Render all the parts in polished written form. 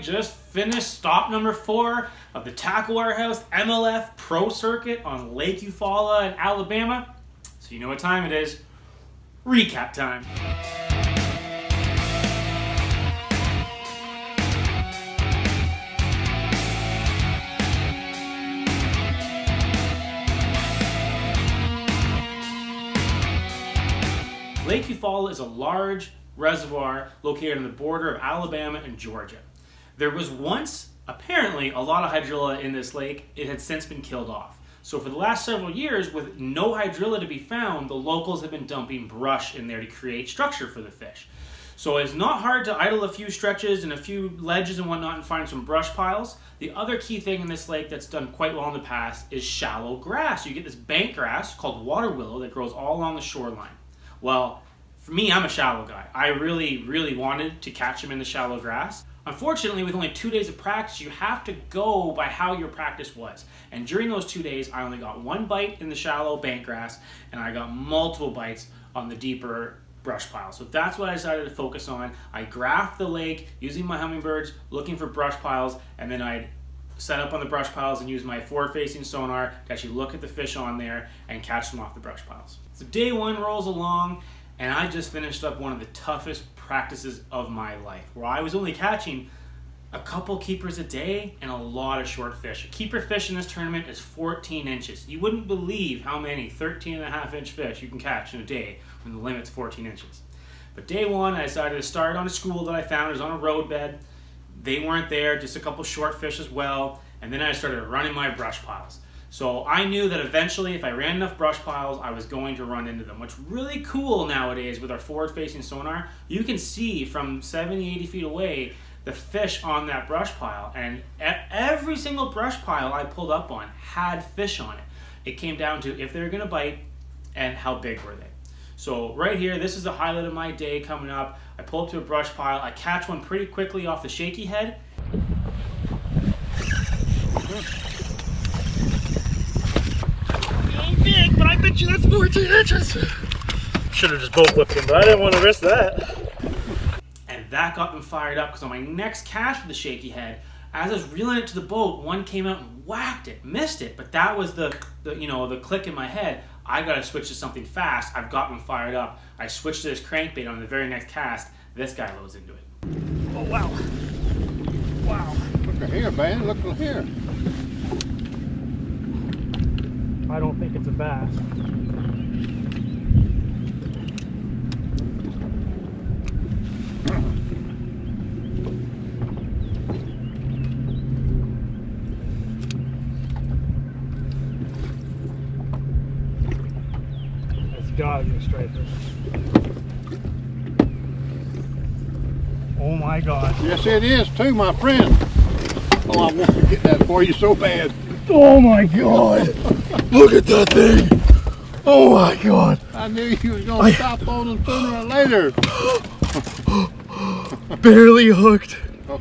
just finished stop number 4 of the Tackle Warehouse MLF Pro Circuit on Lake Eufaula in Alabama. So you know what time it is. Recap time. Lake Eufaula is a large reservoir located on the border of Alabama and Georgia. There was once, apparently, a lot of hydrilla in this lake. It had since been killed off. So for the last several years, with no hydrilla to be found, the locals have been dumping brush in there to create structure for the fish. So it's not hard to idle a few stretches and a few ledges and whatnot and find some brush piles. The other key thing in this lake that's done quite well in the past is shallow grass. You get this bank grass called water willow that grows all along the shoreline. Well, for me, I'm a shallow guy. I really wanted to catch them in the shallow grass. Unfortunately, with only 2 days of practice, you have to go by how your practice was. And during those 2 days, I only got 1 bite in the shallow bank grass, and I got multiple bites on the deeper brush pile. So that's what I decided to focus on. I graphed the lake using my Humminbirds, looking for brush piles, and then I'd set up on the brush piles and use my forward-facing sonar to actually look at the fish on there and catch them off the brush piles. So day 1 rolls along, and I just finished up one of the toughest practices of my life, where I was only catching a couple keepers a day and a lot of short fish. A keeper fish in this tournament is 14 inches. You wouldn't believe how many 13.5-inch fish you can catch in a day when the limit's 14 inches. But day 1, I decided to start on a school that I found. It was on a road bed. They weren't there, just a couple short fish as well. And then I started running my brush piles. So I knew that eventually, if I ran enough brush piles, I was going to run into them. What's really cool nowadays with our forward-facing sonar, you can see from 70, 80 feet away the fish on that brush pile. And every single brush pile I pulled up on had fish on it. It came down to if they were going to bite and how big were they. So right here, this is the highlight of my day coming up. I pull up to a brush pile. I catch one pretty quickly off the shaky head. Big, but I bet you that's 14 inches. Should have just boat flipped him, but I didn't want to risk that. And that got them fired up because on my next cast with the shaky head, as I was reeling it to the boat, one came out and whacked it, missed it, but that was the click in my head. I got to switch to something fast. I've got them fired up. I switched to this crankbait on the very next cast. This guy loads into it. Oh wow! Wow! Look here, man. Look here. I don't think it's a bass. That's gotta be a striper. Oh my God. Yes, it is too, my friend. Oh, I want to get that for you so bad. Oh my God. Look at that thing! Oh my God! I knew you was gonna stop on them sooner or later. Barely hooked. Oh,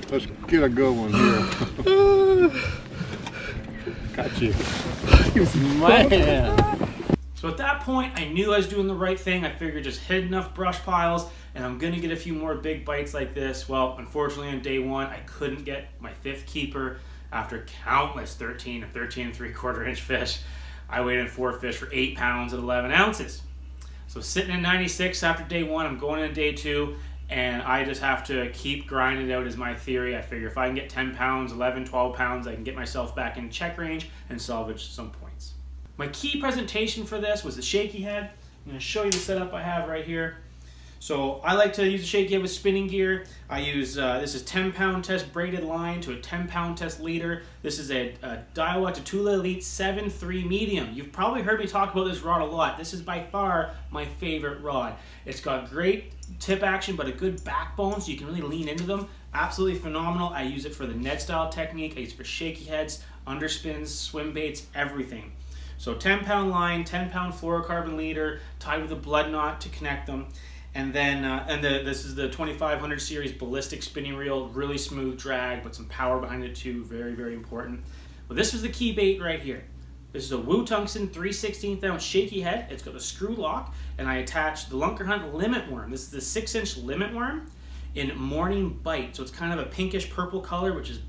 let's get a good one here. Got you. Man. So at that point, I knew I was doing the right thing. I figured just hit enough brush piles, and I'm gonna get a few more big bites like this. Well, unfortunately, on day 1, I couldn't get my 5th keeper. After countless 13 and 13.75 inch fish, I weighed in 4 fish for 8 pounds and 11 ounces. So sitting in 96 after day 1, I'm going into day 2, and I just have to keep grinding it out is my theory. I figure if I can get 10 pounds, 11, 12 pounds, I can get myself back in check range and salvage some points. My key presentation for this was the shaky head. I'm going to show you the setup I have right here. So I like to use a shaky head with spinning gear. I use, this is 10-pound test braided line to a 10-pound test leader. This is a Daiwa Tatula Elite 7.3 medium. You've probably heard me talk about this rod a lot. This is by far my favorite rod. It's got great tip action, but a good backbone, so you can really lean into them. Absolutely phenomenal. I use it for the Ned style technique. I use it for shaky heads, underspins, swim baits, everything. So 10-pound line, 10-pound fluorocarbon leader, tied with a blood knot to connect them. And then, this is the 2500 series ballistic spinning reel, really smooth drag, but some power behind it too, very, very important. Well, this was the key bait right here. This is a Wu Tungsten 3/16 ounce shaky head. It's got a screw lock, and I attached the Lunker Hunt limit worm. This is the 6-inch limit worm. in Morning Bite. So it's kind of a pinkish purple color, which is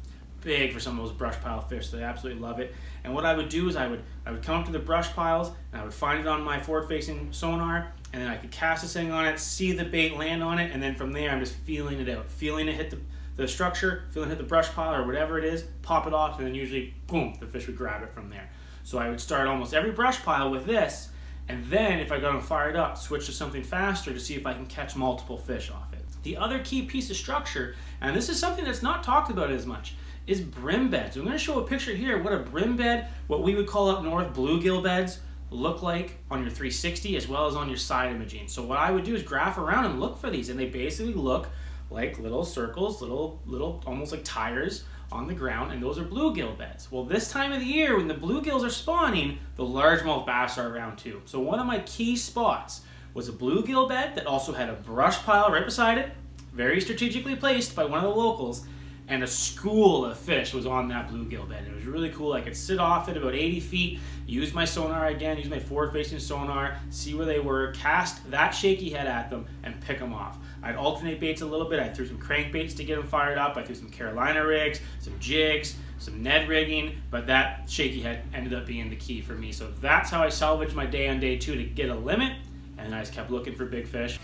big for some of those brush pile fish, so they absolutely love it. And what I would do is I would come up to the brush piles and I would find it on my forward-facing sonar, and then I could cast this thing on it, see the bait land on it, and then from there I'm just feeling it out, feeling it hit the structure, feeling it hit the brush pile or whatever it is, pop it off, and then usually, boom, the fish would grab it from there. So I would start almost every brush pile with this, and then if I got them fired up, switch to something faster to see if I can catch multiple fish off it. The other key piece of structure, and this is something that's not talked about as much, is brim beds. I'm going to show a picture here what a brim bed, what we would call up north bluegill beds, look like on your 360 as well as on your side imaging. So what I would do is graph around and look for these, and they basically look like little circles, little almost like tires on the ground, and those are bluegill beds. Well, this time of the year when the bluegills are spawning, the largemouth bass are around too. So one of my key spots was a bluegill bed that also had a brush pile right beside it, very strategically placed by one of the locals, and a school of fish was on that bluegill bed. It was really cool. I could sit off at about 80 feet, use my sonar again, use my forward-facing sonar, see where they were, cast that shaky head at them, and pick them off. I'd alternate baits a little bit. I threw some crankbaits to get them fired up. I threw some Carolina rigs, some jigs, some Ned rigging, but that shaky head ended up being the key for me. So that's how I salvaged my day on day 2 to get a limit, and then I just kept looking for big fish.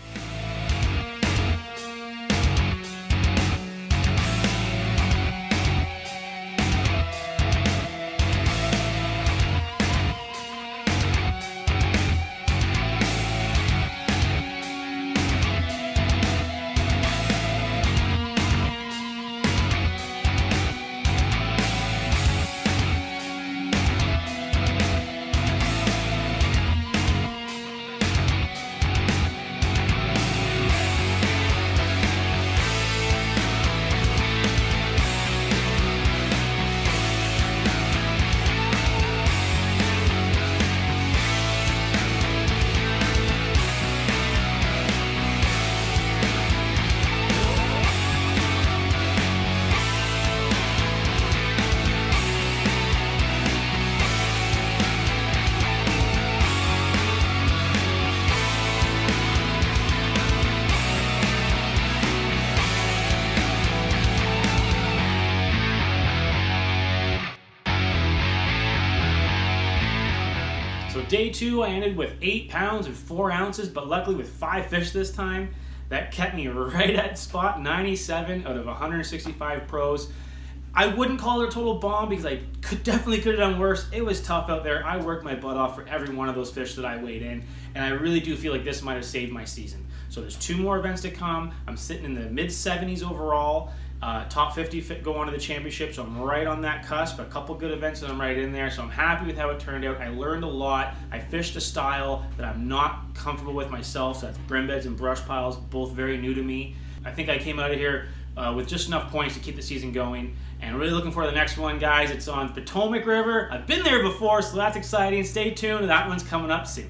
So day 2, I ended with 8 pounds and 4 ounces, but luckily with 5 fish this time. That kept me right at spot 97 out of 165 pros. I wouldn't call it a total bomb because I definitely could have done worse. It was tough out there. I worked my butt off for every one of those fish that I weighed in, and I really do feel like this might have saved my season. So there's 2 more events to come. I'm sitting in the mid-70s overall. Top 50 go on to the championship, so I'm right on that cusp. A couple good events and I'm right in there, so I'm happy with how it turned out. I learned a lot. I fished a style that I'm not comfortable with myself, so that's brim beds and brush piles, both very new to me. I think I came out of here with just enough points to keep the season going, and really looking forward to the next one, guys. It's on Potomac River. I've been there before, so that's exciting. Stay tuned. That one's coming up soon.